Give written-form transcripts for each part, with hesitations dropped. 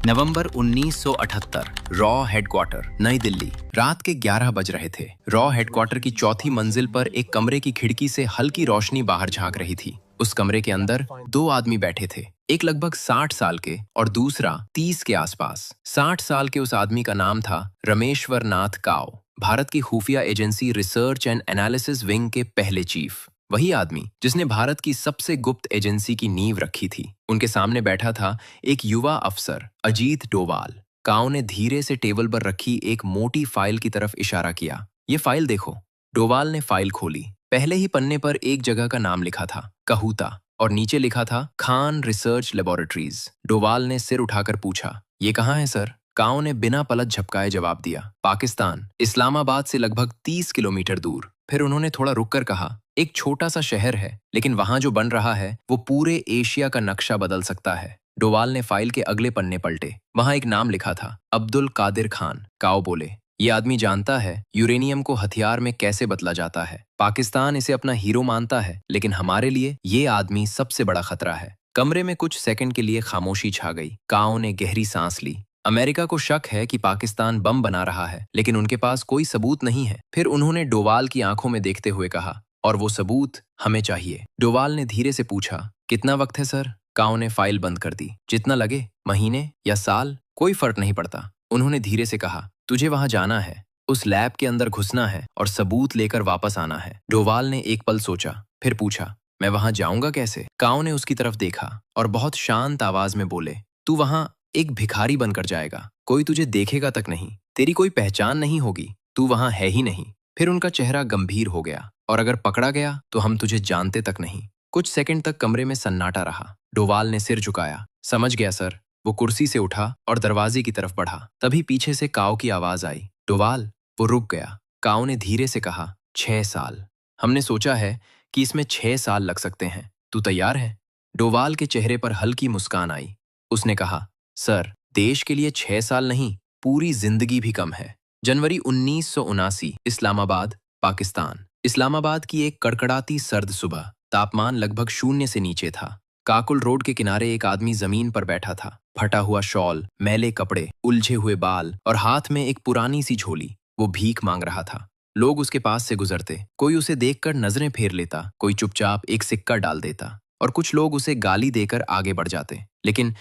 नवंबर 1978, raw headquarter, नई दिल्ली। रात के 11 बज रहे थे। रॉ हेडक्वार्टर की चौथी मंजिल पर एक कमरे की खिड़की से हल्की रोशनी बाहर झांक रही थी। उस कमरे के अंदर दो आदमी बैठे थे, एक लगभग 60 साल के और दूसरा 30 के आसपास। 60 साल के उस आदमी का नाम था रमेश्वर नाथ काव, भारत की खुफिया agency research and analysis wing के पहले चीफ। वही आदमी जिसने भारत की सबसे गुप्त एजेंसी की नींव रखी थी। उनके सामने बैठा था एक युवा अफसर अजीत डोवाल। काव ने धीरे से टेबल पर रखी एक मोटी फाइल की तरफ इशारा किया। ये फाइल देखो। डोवाल ने फाइल खोली। पहले ही पन्ने पर एक जगह का नाम लिखा था, कहूता, और नीचे लिखा था खान रिसर्च लेबोरेटरीज। डोवाल ने सिर उठाकर पूछा, ये कहाँ है सर? काव ने बिना पलक झपकाए जवाब दिया, पाकिस्तान, इस्लामाबाद से लगभग 30 किलोमीटर दूर। फिर उन्होंने थोड़ा रुककर कहा, एक छोटा सा शहर है, लेकिन वहां जो बन रहा है वो पूरे एशिया का नक्शा बदल सकता है। डोवाल ने फाइल के अगले पन्ने पलटे। वहां एक नाम लिखा था, अब्दुल कादिर खान। काव बोले, ये आदमी जानता है यूरेनियम को हथियार में कैसे बदला जाता है। पाकिस्तान इसे अपना हीरो मानता है, लेकिन हमारे लिए ये आदमी सबसे बड़ा खतरा है। कमरे में कुछ सेकंड के लिए खामोशी छा गई। काव ने गहरी सांस ली। अमेरिका को शक है कि पाकिस्तान बम बना रहा है, लेकिन उनके पास कोई सबूत नहीं है। फिर उन्होंने डोवाल की आंखों में देखते हुए कहा, और वो सबूत हमें चाहिए। डोवाल ने धीरे से पूछा, कितना वक्त है सर? काव ने फाइल बंद कर दी। जितना लगे, महीने या साल, कोई फर्क नहीं पड़ता। उन्होंने धीरे से कहा, तुझे वहां जाना है, उस लैब के अंदर घुसना है और सबूत लेकर वापस आना है। डोवाल ने एक पल सोचा, फिर पूछा, मैं वहां जाऊंगा कैसे? काव ने उसकी तरफ देखा और बहुत शांत आवाज में बोले, तू वहां एक भिखारी बनकर जाएगा। कोई तुझे देखेगा तक नहीं, तेरी कोई पहचान नहीं होगी, तू वहां है ही नहीं। फिर उनका चेहरा गंभीर हो गया, और अगर पकड़ा गया तो हम तुझे जानते तक नहीं। कुछ सेकंड तक कमरे में सन्नाटा रहा। डोवाल ने सिर झुकाया। समझ गया सर। वो कुर्सी से उठा और दरवाजे की तरफ बढ़ा। तभी पीछे से काव की आवाज आई, डोवाल। वो रुक गया। काव ने धीरे से कहा, 6 साल। हमने सोचा है कि इसमें 6 साल लग सकते हैं। तू तैयार है? डोवाल के चेहरे पर हल्की मुस्कान आई। उसने कहा, सर, देश के लिए 6 साल नहीं, पूरी जिंदगी भी कम है। जनवरी 1979, इस्लामाबाद, पाकिस्तान। इस्लामाबाद की एक कड़कड़ाती सर्द सुबह। तापमान लगभग शून्य से नीचे था। काकुल रोड के किनारे एक आदमी जमीन पर बैठा था, फटा हुआ शॉल, मैले कपड़े, उलझे हुए बाल और हाथ में एक पुरानी सी झोली। वो भीख मांग रहा था। लोग उसके पास से गुजरते, कोई उसे देखकर नजरें फेर लेता, कोई चुपचाप एक सिक्का डाल देता, और कुछ लोग उसे गाली देकर आगे बढ़ जाते। लेकिन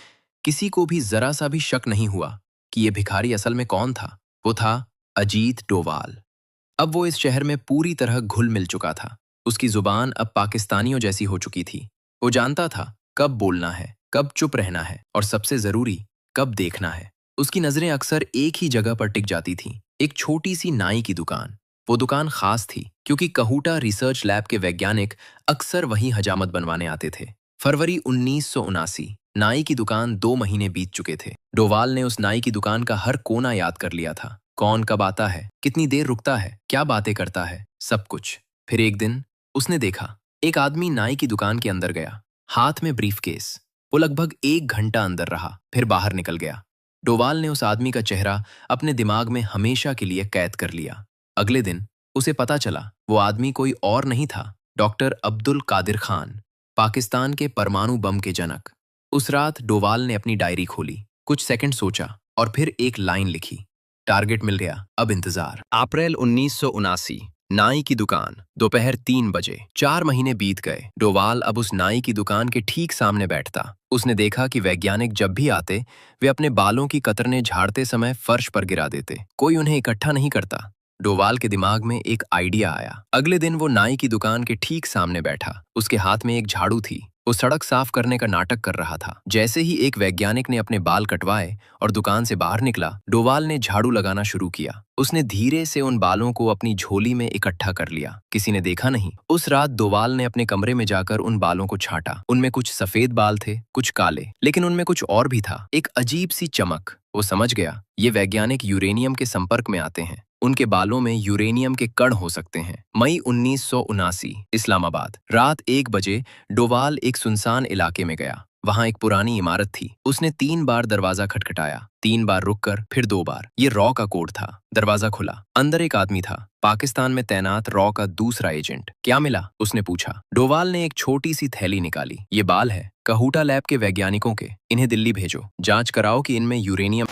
किसी को भी जरा सा भी शक नहीं हुआ कि ये भिखारी असल में कौन था। वो था अजीत डोवाल। अब वो इस शहर में पूरी तरह घुल मिल चुका था। उसकी जुबान अब पाकिस्तानियों जैसी हो चुकी थी। वो जानता था कब बोलना है, कब चुप रहना है, और सबसे जरूरी, कब देखना है। उसकी नजरें अक्सर एक ही जगह पर टिक जाती थीं, एक छोटी सी नाई की दुकान। वो दुकान खास थी क्योंकि कहूटा रिसर्च लैब के वैज्ञानिक अक्सर वहीं हजामत बनवाने आते थे। फरवरी 1979, नाई की दुकान 2 महीने बीत चुके थे। डोवाल ने उस नाई की दुकान का हर कोना याद कर लिया था। कौन कब आता है, कितनी देर रुकता है, क्या बातें करता है, सब कुछ। फिर एक दिन उसने देखा, एक आदमी नाई की दुकान के अंदर गया, हाथ में ब्रीफकेस। वो लगभग 1 घंटा अंदर रहा, फिर बाहर निकल गया। डोवाल ने उस आदमी का चेहरा अपने दिमाग में हमेशा के लिए कैद कर लिया। अगले दिन उसे पता चला वो आदमी कोई और नहीं था, डॉक्टर अब्दुल कादिर खान, पाकिस्तान के परमाणु बम के जनक। उस रात डोवाल ने अपनी डायरी खोली, कुछ सेकंड सोचा और फिर एक लाइन लिखी, टारगेट मिल गया, अब इंतजार। अप्रैल 1979, नाई की दुकान, दोपहर 3 बजे। 4 महीने बीत गए। डोवाल अब उस नाई की दुकान के ठीक सामने बैठता। उसने देखा कि वैज्ञानिक जब भी आते, वे अपने बालों की कतरनें झाड़ते समय फर्श पर गिरा देते। कोई उन्हें इकट्ठा नहीं करता। डोवाल के दिमाग में एक आइडिया आया। अगले दिन वो नाई की दुकान के ठीक सामने बैठा। उसके हाथ में एक झाड़ू थी। वो सड़क साफ करने का नाटक कर रहा था। जैसे ही एक वैज्ञानिक ने अपने बाल कटवाए और दुकान से बाहर निकला, डोवाल ने झाड़ू लगाना शुरू किया। उसने धीरे से उन बालों को अपनी झोली में इकट्ठा कर लिया। किसी ने देखा नहीं। उस रात डोवाल ने अपने कमरे में जाकर उन बालों को छांटा। उनमें कुछ सफेद बाल थे, कुछ काले, लेकिन उनमें कुछ और भी था, एक अजीब सी चमक। वो समझ गया, ये वैज्ञानिक यूरेनियम के संपर्क में आते हैं। उनके बालों में यूरेनियम के कण हो सकते हैं। मई 1979, इस्लामाबाद, रात 1 बजे डोवाल एक सुनसान इलाके में गया। वहां एक पुरानी इमारत थी। उसने 3 बार दरवाजा खटखटाया, 3 बार रुककर फिर 2 बार। ये रॉ का कोड था। दरवाजा खुला। अंदर एक आदमी था, पाकिस्तान में तैनात रॉ का दूसरा एजेंट। क्या मिला? उसने पूछा। डोवाल ने एक छोटी सी थैली निकाली। ये बाल है, कहूटा लैब के वैज्ञानिकों के। इन्हें दिल्ली भेजो, जांच कराओ कि इनमें यूरेनियम